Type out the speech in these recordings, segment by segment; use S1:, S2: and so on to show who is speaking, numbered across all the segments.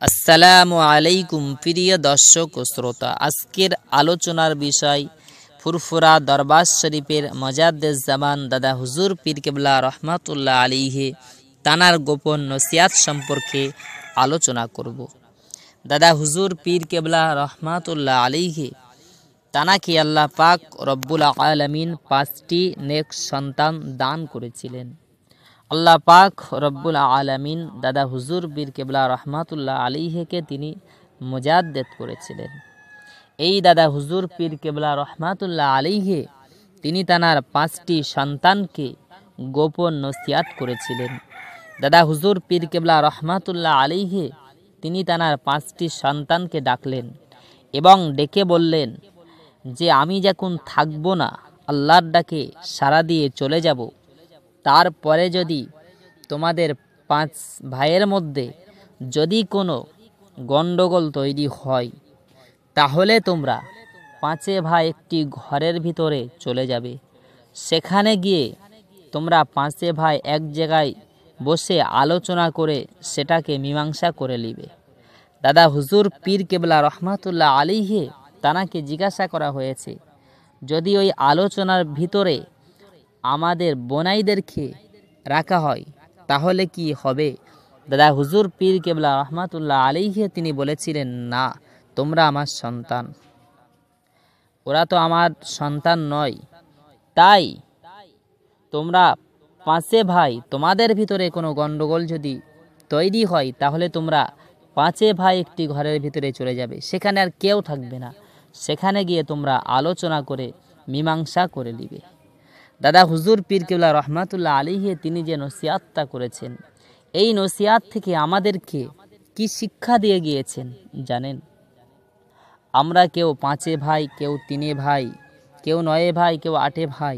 S1: আসসালামু আলাইকুম প্রিয় দর্শক ও শ্রোতা। আজকের আলোচনার বিষয় ফুরফুরা দরবার শরীফের মজাদ্দেজ জামান দাদা হুজুর পীর কেবলা রহমাতুল্লাহ আলাইহি তানার গোপন নসিহাত সম্পর্কে আলোচনা করব। দাদা হুজুর পীর কেবলা রহমাতুল্লাহ আলাইহি তানাকে আল্লাহ পাক রব্বুল আলামিন 5টি নেক সন্তান দান করেছিলেন। আল্লাহ পাক রব্বুল আলামিন দাদা হুজুর পীর কেবলা রহমাতুল্লাহ আলাইহিকে তিনি মুজাদ্দেদ করেছিলেন। এই দাদা হুজুর পীর কেবলা রহমাতুল্লাহ আলাইহি তিনি তানার 5টি সন্তানকে গোপন নসিহাত করেছিলেন। দাদা হুজুর পীর কেবলা রহমাতুল্লাহ আলাইহি তিনি তানার 5টি সন্তানকে ডাকলেন এবং ডেকে বললেন যে আমি যখন থাকবো না, আল্লাহর ডাকে সাড়া দিয়ে চলে যাব, তারপরে যদি তোমাদের 5 ভাইয়ের মধ্যে যদি কোনো গণ্ডগোল তৈরি হয়, তাহলে তোমরা 5 ভাই একটি ঘরের ভিতরে চলে যাবে। সেখানে গিয়ে তোমরা 5 ভাই এক জায়গায় বসে আলোচনা করে সেটাকে মীমাংসা করে নিবে। দাদা হুজুর পীর কেবলা রহমাতুল্লাহ আলাইহি তানাকে জিজ্ঞাসা করা হয়েছে, যদি ওই আলোচনার ভিতরে আমাদের বোনাইদেরকে রাখা হয় তাহলে কি হবে? দাদা হুজুর পীর কেবলা রহমাতুল্লাহ আলাইহি তিনি বলেছিলেন, না, তোমরা আমার সন্তান, ওরা তো আমার সন্তান নয়, তাই তোমরা 5 ভাই তোমাদের ভিতরে কোনো গণ্ডগোল যদি তৈরি হয় তাহলে তোমরা 5 ভাই একটি ঘরের ভিতরে চলে যাবে, সেখানে আর কেউ থাকবে না, সেখানে গিয়ে তোমরা আলোচনা করে মীমাংসা করে নিবে। দাদা হুজুর পীর কেবলা রহমাতুল্লাহ আলাইহি তিনি যে নসিহাতটা করেছেন, এই নসিহাত থেকে আমাদেরকে কি শিক্ষা দিয়ে গিয়েছেন জানেন? আমরা কেউ 5 ভাই, কেউ 3 ভাই, কেউ 9 ভাই, কেউ 8 ভাই,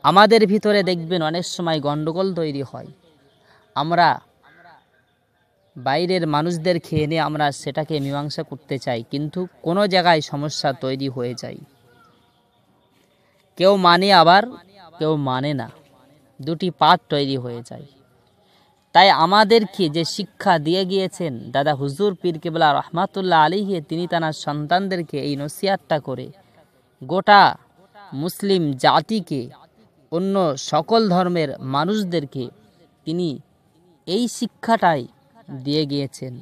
S1: আমাদের ভিতরে দেখবেন অনেক সময় গণ্ডগোল তৈরি হয়। আমরা বাইরের মানুষদেরকে এনে আমরা সেটাকে মীমাংসা করতে চাই, কিন্তু কোনো জায়গায় সমস্যা তৈরি হয়ে যায়। কেউ মানে আবার কেউ মানে না, দুটি পার্ট তৈরি হয়ে যায়। তাই আমাদেরকে যে শিক্ষা দিয়ে গিয়েছেন দাদা হুজুর পীর কেবলা রহমাতুল্লাহ আলাইহি তিনি তানার সন্তানদেরকে এই নসিহাতটা করে গোটা মুসলিম জাতিকে, অন্য সকল ধর্মের মানুষদেরকে তিনি এই শিক্ষাটাই দিয়ে গিয়েছেন।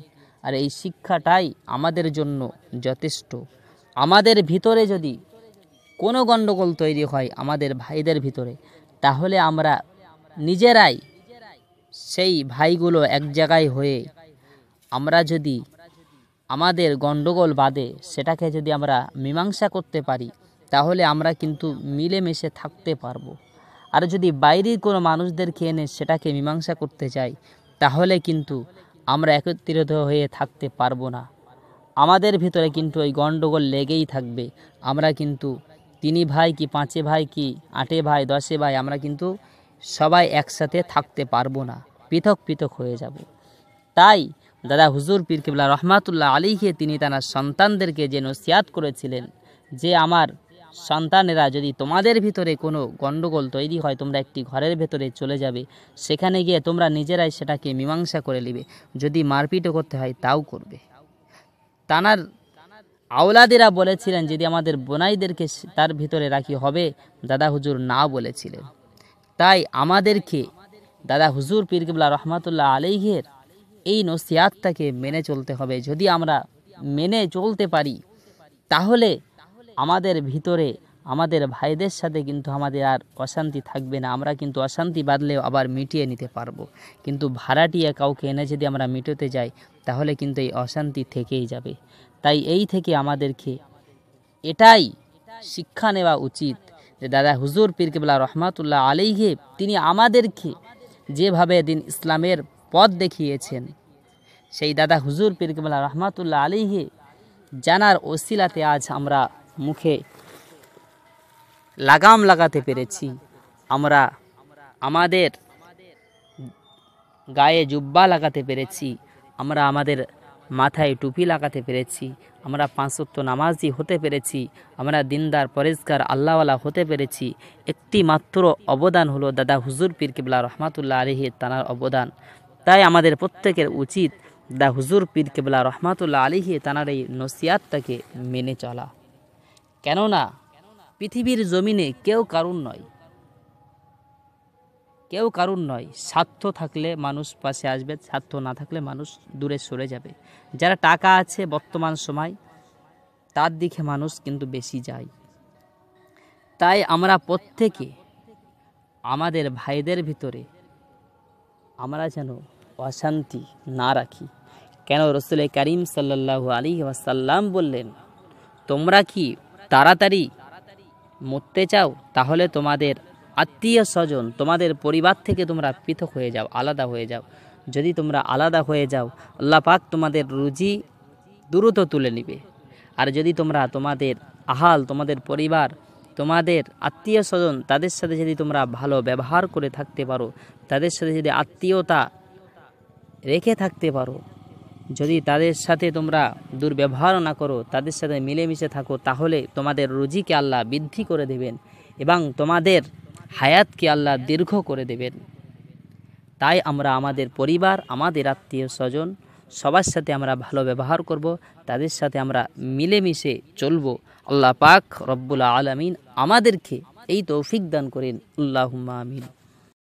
S1: আর এই শিক্ষাটাই আমাদের জন্য যথেষ্ট। আমাদের ভিতরে যদি কোনো গণ্ডগোল তৈরি হয় আমাদের ভাইদের ভিতরে, তাহলে আমরা নিজেরাই সেই ভাইগুলো এক জায়গায় হয়ে আমরা যদি আমাদের গণ্ডগোল বাদে সেটাকে যদি আমরা মীমাংসা করতে পারি, তাহলে আমরা কিন্তু মিলেমিশে থাকতে পারবো। আর যদি বাইরের কোনো মানুষদেরকে এনে সেটাকে মীমাংসা করতে চাই, তাহলে কিন্তু আমরা একত্রিত হয়ে থাকতে পারবো না। আমাদের ভিতরে কিন্তু ওই গণ্ডগোল লেগেই থাকবে। আমরা কিন্তু 3 ভাই কি 5 ভাই কি 8 ভাই 10 ভাই আমরা কিন্তু সবাই একসাথে থাকতে পারবো না, পৃথক পৃথক হয়ে যাব। তাই দাদা হুজুর পীর কেবলা রহমাতুল্লাহ আলাইহি তিনি তার সন্তানদেরকে যে নসিহাত করেছিলেন যে আমার সন্তানেরা, যদি তোমাদের ভিতরে কোনো গণ্ডগোল তৈরি হয় তোমরা একটি ঘরের ভেতরে চলে যাবে, সেখানে গিয়ে তোমরা নিজেরাই সেটাকে মীমাংসা করে নেবে, যদি মারপিটও করতে হয় তাও করবে। তানার আওলাদেরা বলেছিলেন যদি আমাদের বোনাইদেরকে তার ভিতরে রাখি হবে, দাদা হুজুর না বলেছিলেন। তাই আমাদেরকে দাদা হুজুর পীর কেবলা রহমাতুল্লাহ আলাইহির এই নসিহাতটাকে মেনে চলতে হবে। যদি আমরা মেনে চলতে পারি তাহলে আমাদের ভিতরে আমাদের ভাইদের সাথে কিন্তু আমাদের আর অশান্তি থাকবে না। আমরা কিন্তু অশান্তি বাঁধলেও আবার মিটিয়ে নিতে পারবো, কিন্তু ভাড়াটিয়া কাউকে এনে যদি আমরা মিটাতে যাই তাহলে কিন্তু এই অশান্তি থেকেই যাবে। তাই এই থেকে আমাদেরকে এটাই শিক্ষা নেওয়া উচিত যে দাদা হুজুর পীর কেবলা রহমাতুল্লাহ আলাইহি তিনি আমাদেরকে যেভাবে দিন ইসলামের পথ দেখিয়েছেন, সেই দাদা হুজুর পীর কেবলা রহমাতুল্লাহ আলাইহি জানার ওসিলাতে আজ আমরা মুখে লাগাম লাগাতে পেরেছি, আমরা আমাদের গায়ে জুব্বা লাগাতে পেরেছি, আমরা আমাদের মাথায় টুপি লাগাতে পেরেছি, আমরা 5 ওয়াক্ত নামাজি হতে পেরেছি, আমরা দিনদার পরেজগার আল্লাহওয়ালা হতে পেরেছি। একটি মাত্র অবদান হলো দাদা হুজুর পীর কেবলা রহমাতুল্লাহ আলাইহি তানার অবদান। তাই আমাদের প্রত্যেকের উচিত দা হুজুর পীর কেবলা রহমাতুল্লাহ আলাইহি তানার এই নসিহাতটাকে মেনে চলা। কেননা পৃথিবীর জমিনে কেউ কারুর নয়, কেউ কারুর নয়। স্বার্থ থাকলে মানুষ পাশে আসবে, স্বার্থ না থাকলে মানুষ দূরে সরে যাবে। যারা টাকা আছে বর্তমান সময় তার দিকে মানুষ কিন্তু বেশি যায়। তাই আমরা প্রত্যেকে আমাদের ভাইদের ভিতরে আমরা যেন অশান্তি না রাখি। কেন রসুল করিম সাল্লাল্লাহু আলাইহি ওয়াসাল্লাম বললেন, তোমরা কি তাড়াতাড়ি মরতে চাও? তাহলে তোমাদের আত্মীয় স্বজন, তোমাদের পরিবার থেকে তোমরা পৃথক হয়ে যাও, আলাদা হয়ে যাও। যদি তোমরা আলাদা হয়ে যাও, আল্লাহ পাক তোমাদের রুজি দ্রুত তুলে নিবে। আর যদি তোমরা তোমাদের আহাল, তোমাদের পরিবার, তোমাদের আত্মীয় স্বজন, তাদের সাথে যদি তোমরা ভালো ব্যবহার করে থাকতে পারো, তাদের সাথে যদি আত্মীয়তা রেখে থাকতে পারো, যদি তাদের সাথে তোমরা দুর্ব্যবহার না করো, তাদের সাথে মিলেমিশে থাকো, তাহলে তোমাদের রুজিকে আল্লাহ বৃদ্ধি করে দেবেন এবং তোমাদের হায়াতকে আল্লাহ দীর্ঘ করে দেবেন। তাই আমরা আমাদের পরিবার, আমাদের আত্মীয় স্বজন সবার সাথে আমরা ভালো ব্যবহার করব, তাদের সাথে আমরা মিলেমিশে চলব। আল্লাহ পাক রব্বুল আলামিন আমাদেরকে এই তৌফিক দান করেন। আল্লাহুম্মা আমিন।